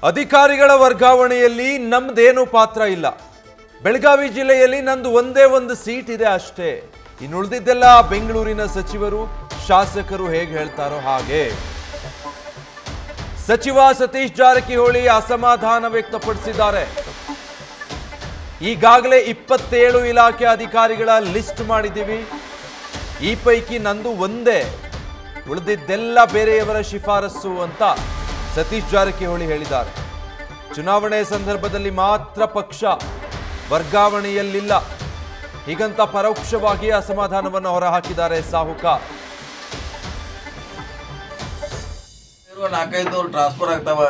ಅಧಿಕಾರಿಗಳ ವರ್ಗಾವಣೆಯಲ್ಲಿ ನಮ್ದೇನು ಪಾತ್ರ ಇಲ್ಲ. ಬೆಳಗಾವಿ ಜಿಲ್ಲೆಯಲ್ಲಿ ನಂದು ಒಂದೇ ಒಂದು ಸೀಟ್ ಇದೆ ಅಷ್ಟೇ. ಇನ್ನು ಉಳಿದಿದ್ದೆಲ್ಲ ಬೆಂಗಳೂರಿನ ಸಚಿವರು ಶಾಸಕರು ಹೇಗೆ ಹೇಳ್ತಾರೋ ಹಾಗೆ. ಸಚಿವ ಸತೀಶ್ ಜಾರಕಿಹೊಳಿ ಅಸಮಾಧಾನ ವ್ಯಕ್ತಪಡಿಸಿದ್ದಾರೆ. ಈಗಾಗಲೇ 27 ಇಲಾಖೆ ಅಧಿಕಾರಿಗಳ ಲಿಸ್ಟ್ ಮಾಡಿದ್ದೀವಿ. ಈ ಪೈಕಿ ನಂದು ಒಂದೇ, ಉಳಿದಿದ್ದೆಲ್ಲ ಬೇರೆಯವರ ಶಿಫಾರಸು ಅಂತ ಸತೀಶ್ ಜಾರಕಿಹೊಳಿ ಹೇಳಿದ್ದಾರೆ. ಚುನಾವಣೆ ಸಂದರ್ಭದಲ್ಲಿ ಮಾತ್ರ ಪಕ್ಷ ವರ್ಗಾವಣೆಯಲ್ಲಿಲ್ಲ ಹೀಗಂತ ಪರೋಕ್ಷವಾಗಿ ಅಸಮಾಧಾನವನ್ನು ಹೊರಹಾಕಿದ್ದಾರೆ ಸಾಹುಕಾರ್. 4-5 ಟ್ರಾನ್ಸ್ಫರ್ ಆಗ್ತಾವ,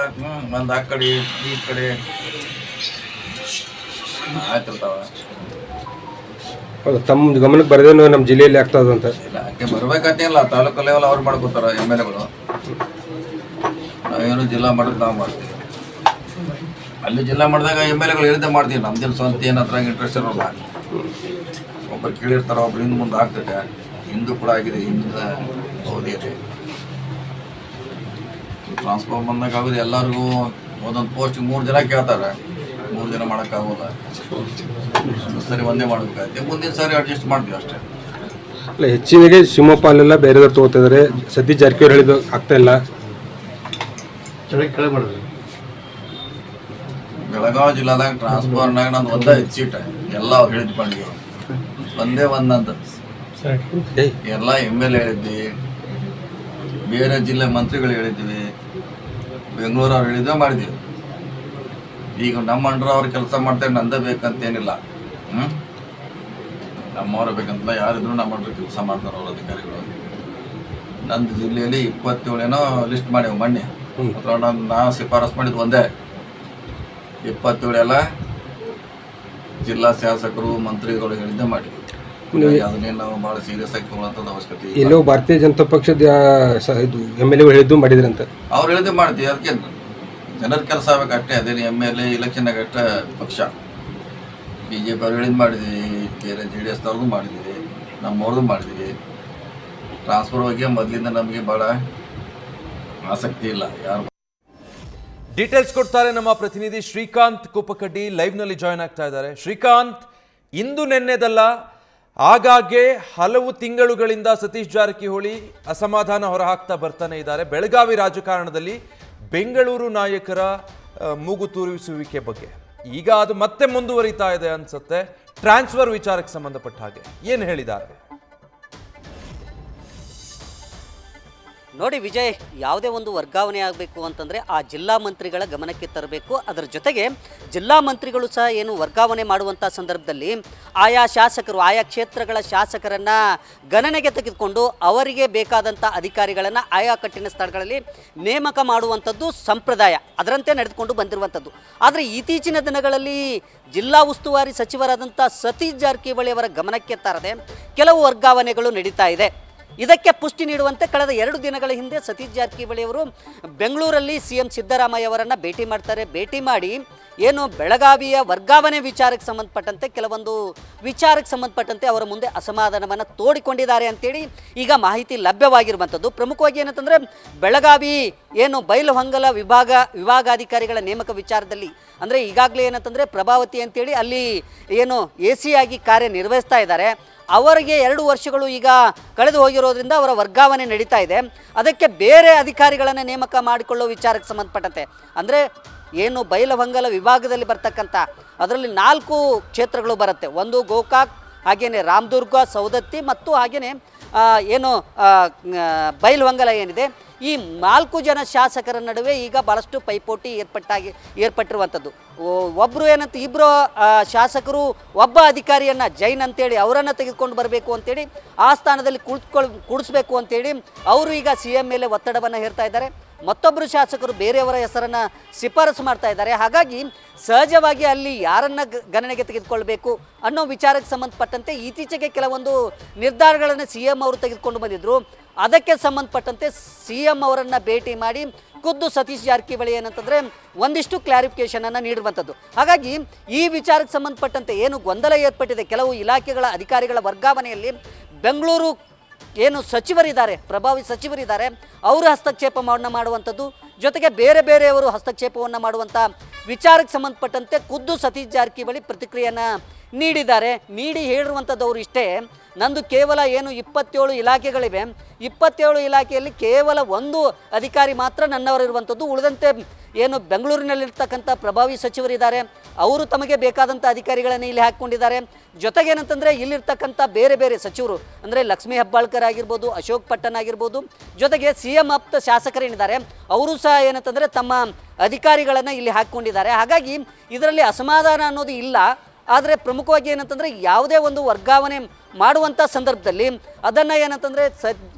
ಒಂದು ಆ ಕಡೆ ಈ ಕಡೆ ಆಗ್ತಿರ್ತಾವ. ತಮ್ಮ ಗಮನಕ್ಕೆ ಬರದೇನೋ ನಮ್ಮ ಜಿಲ್ಲೆಯಲ್ಲಿ ಆಗ್ತದಂತ ಇಲ್ಲ, ಆಕೆ ಬರ್ಬೇಕಂತಿಲ್ಲ. ತಾಲೂಕು ಲೆವೆಲ್ ಅವ್ರು ಮಾಡ್ಕೋತಾರ MLAಗಳು. ನಾವೇನು ಜಿಲ್ಲಾ ಮಾಡೋದು ನಾವು ಮಾಡ್ತೀವಿ. ಅಲ್ಲಿ ಜಿಲ್ಲಾ ಮಾಡಿದಾಗ MLAಗಳು ಹೇಳಿದ್ದೆ ಮಾಡ್ತೀವಿ. ನಮ್ದಿನ ಸ್ವಂತ ಏನು ಅದ್ರಾಗ ಇಂಟ್ರೆಸ್ಟ್ ಇರೋಲ್ಲ. ಒಬ್ಬರು ಕೇಳಿರ್ತಾರ, ಒಬ್ರು ಹಿಂದೆ ಮುಂದೆ ಆಗ್ತದೆ. ಹಿಂದೂ ಕೂಡ ಆಗಿದೆ, ಹಿಂದಿನ ಅವಧಿ ಇದೆ. ಟ್ರಾನ್ಸ್ಫರ್ ಬಂದಾಗ ಆಗೋದು ಎಲ್ಲರಿಗೂ ಒಂದೊಂದು ಪೋಸ್ಟಿಗೆ 3 ಜನ ಕೇಳ್ತಾರೆ. 3 ಜನ ಮಾಡೋಕ್ಕಾಗೋಲ್ಲ. ಸರಿ ಒಂದೇ ಮಾಡಬೇಕಾಗುತ್ತೆ. ಮುಂದಿನ ಸಾರಿ ಅಡ್ಜಸ್ಟ್ ಮಾಡ್ತೀವಿ ಅಷ್ಟೇ. ಅಲ್ಲ, ಹೆಚ್ಚಿನಗೆ ಶಿವಮೊಗ್ಗ ಅಲ್ಲೆಲ್ಲ ಬೇರೆದವ್ರು ತಗೋತಿದ್ದಾರೆ. ಸತೀಶ್ ಜಾರಕಿಹೊಳಿ ಹೇಳಿದ್ದು ಆಗ್ತಾ ಇಲ್ಲ. ಬೆಳಗಾವಿ ಜಿಲ್ಲಾದಾಗ ಟ್ರಾನ್ಸ್ಫರ್ನಾಗ ನಂದು ಒಂದೇ ಸೀಟ್. ಎಲ್ಲ ಅವ್ರು ಹೇಳಿದ್ ಬಂದಿವಿ, ಒಂದೇ ಒಂದಂತ ಎಲ್ಲ MLA ಹೇಳಿದ್ವಿ, ಬೇರೆ ಜಿಲ್ಲೆ ಮಂತ್ರಿಗಳು ಹೇಳಿದ್ವಿ, ಬೆಂಗಳೂರು ಅವ್ರು ಹೇಳಿದ್ವಿ ಮಾಡಿದ್ವಿ. ಈಗ ನಮ್ಮ ಅಂಡ್ರ ಅವ್ರು ಕೆಲಸ ಮಾಡ್ತಾರೆ, ನಂದೇ ಬೇಕಂತೇನಿಲ್ಲ. ನಮ್ಮವ್ರು ಬೇಕಂತ ಯಾರಿದ್ರು ನಮ್ಮ ಅಂಡ್ರ ಕೆಲಸ ಮಾಡ್ತಾರೆ ಅವ್ರ ಅಧಿಕಾರಿಗಳು. ನಂದು ಜಿಲ್ಲೆಯಲ್ಲಿ 27 ಲಿಸ್ಟ್ ಮಾಡಿವಿ ಮೊನ್ನೆ. ನಾ ಶಿಫಾರಸ್ ಮಾಡಿದ್ದು ಒಂದೇ. 27 ಎಲ್ಲ ಜಿಲ್ಲಾ ಶಾಸಕರು ಮಂತ್ರಿಗಳು ಹೇಳಿದ್ದೆ ಮಾಡಿದ್ವಿ. ಅದನ್ನೇ ನಾವು ಭಾಳ ಸೀರಿಯಸ್ ಆಗಿ ತಗೊಳ್ಳೋಂಥದ್ದು ಅವಶ್ಯಕತೆ. ಎಲ್ಲೋ ಭಾರತೀಯ ಜನತಾ ಪಕ್ಷದ ಇದು MLA ಹೇಳಿದ್ದು ಮಾಡಿದ್ರಂತ ಅವ್ರು ಹೇಳಿದ್ದೆ ಮಾಡ್ತೀವಿ. ಅದಕ್ಕೆ ಜನರ ಕೆಲಸ ಆಗ್ಬೇಕಷ್ಟೇ. ಅದೇನು MLA ಇಲೆಕ್ಷನ್ನಾಗ ಅಷ್ಟೇ ಪಕ್ಷ. BJP ಅವ್ರು ಹೇಳಿದ್ದು ಮಾಡಿದ್ವಿ, ಬೇರೆ JDS ಅವ್ರದ್ದು ಮಾಡಿದ್ವಿ, ನಮ್ಮವ್ರದ್ದು ಮಾಡಿದ್ವಿ. ಟ್ರಾನ್ಸ್ಫರ್ ಬಗ್ಗೆ ಮೊದಲಿಂದ ನಮಗೆ ಭಾಳ ಆಸಕ್ತಿ ಇಲ್ಲ. ಯಾರು ಡೀಟೇಲ್ಸ್ ಕೊಡ್ತಾರೆ ನಮ್ಮ ಪ್ರತಿನಿಧಿ ಶ್ರೀಕಾಂತ್ ಕುಪ್ಪಕಡ್ಡಿ ಲೈವ್ ನಲ್ಲಿ ಜಾಯ್ನ್ ಆಗ್ತಾ ಇದ್ದಾರೆ. ಶ್ರೀಕಾಂತ್, ಇಂದು ನೆನ್ನೆದಲ್ಲ, ಆಗಾಗ್ಗೆ ಹಲವು ತಿಂಗಳುಗಳಿಂದ ಸತೀಶ್ ಜಾರಕಿಹೊಳಿ ಅಸಮಾಧಾನ ಹೊರಹಾಕ್ತಾ ಬರ್ತಾನೆ ಇದ್ದಾರೆ ಬೆಳಗಾವಿ ರಾಜಕಾರಣದಲ್ಲಿ ಬೆಂಗಳೂರು ನಾಯಕರ ಮೂಗು ತೂರಿಸುವಿಕೆ ಬಗ್ಗೆ. ಈಗ ಅದು ಮತ್ತೆ ಮುಂದುವರಿತಾ ಇದೆ ಅನ್ಸುತ್ತೆ. ಟ್ರಾನ್ಸ್ಫರ್ ವಿಚಾರಕ್ಕೆ ಸಂಬಂಧಪಟ್ಟ ಹಾಗೆ ಏನು ಹೇಳಿದ್ದಾರೆ? ನೋಡಿ ವಿಜಯ್, ಯಾವುದೇ ಒಂದು ವರ್ಗಾವಣೆ ಆಗಬೇಕು ಅಂತಂದರೆ ಆ ಜಿಲ್ಲಾ ಮಂತ್ರಿಗಳ ಗಮನಕ್ಕೆ ತರಬೇಕು. ಅದರ ಜೊತೆಗೆ ಜಿಲ್ಲಾ ಮಂತ್ರಿಗಳು ಸಹ ಏನು ವರ್ಗಾವಣೆ ಮಾಡುವಂಥ ಸಂದರ್ಭದಲ್ಲಿ ಆಯಾ ಶಾಸಕರು, ಆಯಾ ಕ್ಷೇತ್ರಗಳ ಶಾಸಕರನ್ನು ಗಣನೆಗೆ ತೆಗೆದುಕೊಂಡು ಅವರಿಗೆ ಬೇಕಾದಂಥ ಅಧಿಕಾರಿಗಳನ್ನು ಆಯಾ ಕಠಿಣ ಸ್ಥಳಗಳಲ್ಲಿ ನೇಮಕ ಮಾಡುವಂಥದ್ದು ಸಂಪ್ರದಾಯ, ಅದರಂತೆ ನಡೆದುಕೊಂಡು ಬಂದಿರುವಂಥದ್ದು. ಆದರೆ ಇತ್ತೀಚಿನ ದಿನಗಳಲ್ಲಿ ಜಿಲ್ಲಾ ಉಸ್ತುವಾರಿ ಸಚಿವರಾದಂಥ ಸತೀಶ್ ಜಾರಕಿಹೊಳಿ ಅವರ ಗಮನಕ್ಕೆ ತರದೆ ಕೆಲವು ವರ್ಗಾವಣೆಗಳು ನಡೀತಾ ಇದೆ. ಇದಕ್ಕೆ ಪುಷ್ಟಿ ನೀಡುವಂತೆ ಕಳೆದ 2 ದಿನಗಳ ಹಿಂದೆ ಸತೀಶ್ ಜಾರಕಿಹೊಳಿ ಅವರು ಬೆಂಗಳೂರಲ್ಲಿ CM ಸಿದ್ದರಾಮಯ್ಯ ಅವರನ್ನು ಭೇಟಿ ಮಾಡ್ತಾರೆ. ಭೇಟಿ ಮಾಡಿ ಏನು ಬೆಳಗಾವಿಯ ವರ್ಗಾವಣೆ ವಿಚಾರಕ್ಕೆ ಸಂಬಂಧಪಟ್ಟಂತೆ ಕೆಲವೊಂದು ವಿಚಾರಕ್ಕೆ ಸಂಬಂಧಪಟ್ಟಂತೆ ಅವರ ಮುಂದೆ ಅಸಮಾಧಾನವನ್ನು ತೋಡಿಕೊಂಡಿದ್ದಾರೆ ಅಂತೇಳಿ ಈಗ ಮಾಹಿತಿ ಲಭ್ಯವಾಗಿರುವಂಥದ್ದು. ಪ್ರಮುಖವಾಗಿ ಏನಂತಂದರೆ ಬೆಳಗಾವಿ ಏನು ಬೈಲಹೊಂಗಲ ವಿಭಾಗಾಧಿಕಾರಿಗಳ ನೇಮಕ ವಿಚಾರದಲ್ಲಿ ಅಂದರೆ ಈಗಾಗಲೇ ಏನಂತಂದರೆ ಪ್ರಭಾವತಿ ಅಂತೇಳಿ ಅಲ್ಲಿ ಏನು AC ಆಗಿ ಕಾರ್ಯನಿರ್ವಹಿಸ್ತಾ ಇದ್ದಾರೆ. ಅವರಿಗೆ 2 ವರ್ಷಗಳು ಈಗ ಕಳೆದು ಹೋಗಿರೋದ್ರಿಂದ ಅವರ ವರ್ಗಾವಣೆ ನಡೀತಾ ಇದೆ. ಅದಕ್ಕೆ ಬೇರೆ ಅಧಿಕಾರಿಗಳನ್ನು ನೇಮಕ ಮಾಡಿಕೊಳ್ಳೋ ವಿಚಾರಕ್ಕೆ ಸಂಬಂಧಪಟ್ಟಂತೆ ಅಂದರೆ ಏನು ಬೈಲಹೊಂಗಲ ವಿಭಾಗದಲ್ಲಿ ಬರ್ತಕ್ಕಂಥ ಅದರಲ್ಲಿ 4 ಕ್ಷೇತ್ರಗಳು ಬರುತ್ತೆ. ಒಂದು ಗೋಕಾಕ್, ಹಾಗೆಯೇ ರಾಮದುರ್ಗ, ಸೌದತ್ತಿ ಮತ್ತು ಹಾಗೆಯೇ ಏನು ಬೈಲಹೊಂಗಲ ಏನಿದೆ, ಈ 4 ಜನ ಶಾಸಕರ ನಡುವೆ ಈಗ ಭಾಳಷ್ಟು ಪೈಪೋಟಿ ಏರ್ಪಟ್ಟಿರುವಂಥದ್ದು. ಒಬ್ಬರು ಏನಂತ ಇಬ್ಬರು ಶಾಸಕರು ಒಬ್ಬ ಅಧಿಕಾರಿಯನ್ನು ಜೈನ್ ಅಂತೇಳಿ ಅವರನ್ನು ತೆಗೆದುಕೊಂಡು ಬರಬೇಕು ಅಂತೇಳಿ ಆ ಸ್ಥಾನದಲ್ಲಿ ಕೂಡಿಸ್ಬೇಕು ಅಂತೇಳಿ ಅವರು ಈಗ CM ಮೇಲೆ ಒತ್ತಡವನ್ನು ಹೇರ್ತಾ ಇದ್ದಾರೆ. ಮತ್ತೊಬ್ಬರು ಶಾಸಕರು ಬೇರೆಯವರ ಹೆಸರನ್ನು ಶಿಫಾರಸು ಮಾಡ್ತಾ ಇದ್ದಾರೆ. ಹಾಗಾಗಿ ಸಹಜವಾಗಿ ಅಲ್ಲಿ ಯಾರನ್ನು ಗಣನೆಗೆ ತೆಗೆದುಕೊಳ್ಬೇಕು ಅನ್ನೋ ವಿಚಾರಕ್ಕೆ ಸಂಬಂಧಪಟ್ಟಂತೆ ಇತ್ತೀಚೆಗೆ ಕೆಲವೊಂದು ನಿರ್ಧಾರಗಳನ್ನು CM ಅವರು ತೆಗೆದುಕೊಂಡು ಬಂದಿದ್ದರು. ಅದಕ್ಕೆ ಸಂಬಂಧಪಟ್ಟಂತೆ CM ಅವರನ್ನು ಭೇಟಿ ಮಾಡಿ ಖುದ್ದು ಸತೀಶ್ ಜಾರಕಿಹೊಳಿ ಏನಂತಂದರೆ ಒಂದಿಷ್ಟು ಕ್ಲಾರಿಫಿಕೇಷನನ್ನು ನೀಡಿರುವಂಥದ್ದು. ಹಾಗಾಗಿ ಈ ವಿಚಾರಕ್ಕೆ ಸಂಬಂಧಪಟ್ಟಂತೆ ಏನು ಗೊಂದಲ ಏರ್ಪಟ್ಟಿದೆ, ಕೆಲವು ಇಲಾಖೆಗಳ ಅಧಿಕಾರಿಗಳ ವರ್ಗಾವಣೆಯಲ್ಲಿ ಬೆಂಗಳೂರು ಏನು ಸಚಿವರಿದ್ದಾರೆ, ಪ್ರಭಾವಿ ಸಚಿವರಿದ್ದಾರೆ, ಅವರು ಹಸ್ತಕ್ಷೇಪ ಮಾಡುವಂಥದ್ದು ಜೊತೆಗೆ ಬೇರೆ ಬೇರೆಯವರು ಹಸ್ತಕ್ಷೇಪವನ್ನು ಮಾಡುವಂಥ ವಿಚಾರಕ್ಕೆ ಸಂಬಂಧಪಟ್ಟಂತೆ ಖುದ್ದು ಸತೀಶ್ ಜಾರಕಿಹೊಳಿ ಪ್ರತಿಕ್ರಿಯೆಯನ್ನು ನೀಡಿ ಹೇಳಿರುವಂಥದ್ದವರು ಇಷ್ಟೇ, ನಂದು ಕೇವಲ ಏನು 27 ಇಲಾಖೆಗಳಿವೆ, 27 ಇಲಾಖೆಯಲ್ಲಿ ಕೇವಲ ಒಂದು ಅಧಿಕಾರಿ ಮಾತ್ರ ನನ್ನವರಿರುವಂಥದ್ದು, ಉಳಿದಂತೆ ಏನು ಬೆಂಗಳೂರಿನಲ್ಲಿರ್ತಕ್ಕಂಥ ಪ್ರಭಾವಿ ಸಚಿವರಿದ್ದಾರೆ ಅವರು ತಮಗೆ ಬೇಕಾದಂಥ ಅಧಿಕಾರಿಗಳನ್ನು ಇಲ್ಲಿ ಹಾಕಿಕೊಂಡಿದ್ದಾರೆ. ಜೊತೆಗೇನಂತಂದರೆ ಇಲ್ಲಿರ್ತಕ್ಕಂಥ ಬೇರೆ ಬೇರೆ ಸಚಿವರು ಅಂದರೆ ಲಕ್ಷ್ಮೀ ಹೆಬ್ಬಾಳ್ಕರ್ ಆಗಿರ್ಬೋದು, ಅಶೋಕ್ ಪಟ್ಟಣ್ ಆಗಿರ್ಬೋದು, ಜೊತೆಗೆ CM ಆಪ್ತ ಶಾಸಕರೇನಿದ್ದಾರೆ ಅವರು ಸಹ ಏನಂತಂದರೆ ತಮ್ಮ ಅಧಿಕಾರಿಗಳನ್ನು ಇಲ್ಲಿ ಹಾಕಿಕೊಂಡಿದ್ದಾರೆ. ಹಾಗಾಗಿ ಇದರಲ್ಲಿ ಅಸಮಾಧಾನ ಅನ್ನೋದು ಇಲ್ಲ. ಆದರೆ ಪ್ರಮುಖವಾಗಿ ಏನಂತಂದರೆ ಯಾವುದೇ ಒಂದು ವರ್ಗಾವಣೆ ಮಾಡುವಂಥ ಸಂದರ್ಭದಲ್ಲಿ ಅದನ್ನು ಏನಂತಂದರೆ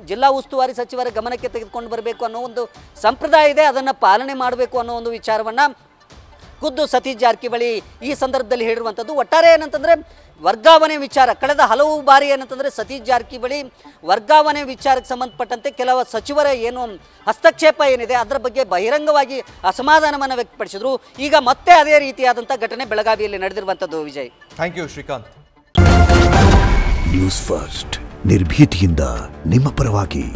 ಜಿಲ್ಲಾ ಉಸ್ತುವಾರಿ ಸಚಿವರ ಗಮನಕ್ಕೆ ತೆಗೆದುಕೊಂಡು ಬರಬೇಕು ಅನ್ನೋ ಒಂದು ಸಂಪ್ರದಾಯ ಇದೆ, ಅದನ್ನು ಪಾಲನೆ ಮಾಡಬೇಕು ಅನ್ನೋ ಒಂದು ವಿಚಾರವನ್ನು ಖುದ್ದು ಸತೀಶ್ ಜಾರಕಿಹೊಳಿ ಈ ಸಂದರ್ಭದಲ್ಲಿ ಹೇಳಿರುವಂಥದ್ದು. ಒಟ್ಟಾರೆ ಏನಂತಂದರೆ ವರ್ಗಾವಣೆ ವಿಚಾರ ಕಳೆದ ಹಲವು ಬಾರಿ ಏನಂತಂದರೆ ಸತೀಶ್ ಜಾರಕಿಹೊಳಿ ವರ್ಗಾವಣೆ ವಿಚಾರಕ್ಕೆ ಸಂಬಂಧಪಟ್ಟಂತೆ ಕೆಲವು ಸಚಿವರ ಏನು ಹಸ್ತಕ್ಷೇಪ ಏನಿದೆ ಅದರ ಬಗ್ಗೆ ಬಹಿರಂಗವಾಗಿ ಅಸಮಾಧಾನವನ್ನು ವ್ಯಕ್ತಪಡಿಸಿದ್ರು. ಈಗ ಮತ್ತೆ ಅದೇ ರೀತಿಯಾದಂಥ ಘಟನೆ ಬೆಳಗಾವಿಯಲ್ಲಿ ನಡೆದಿರುವಂಥದ್ದು. Vijay, thank you Srikanth. News first ನಿರ್ಭೀತಿಯಿಂದ ನಿಮ್ಮ ಪರವಾಗಿ.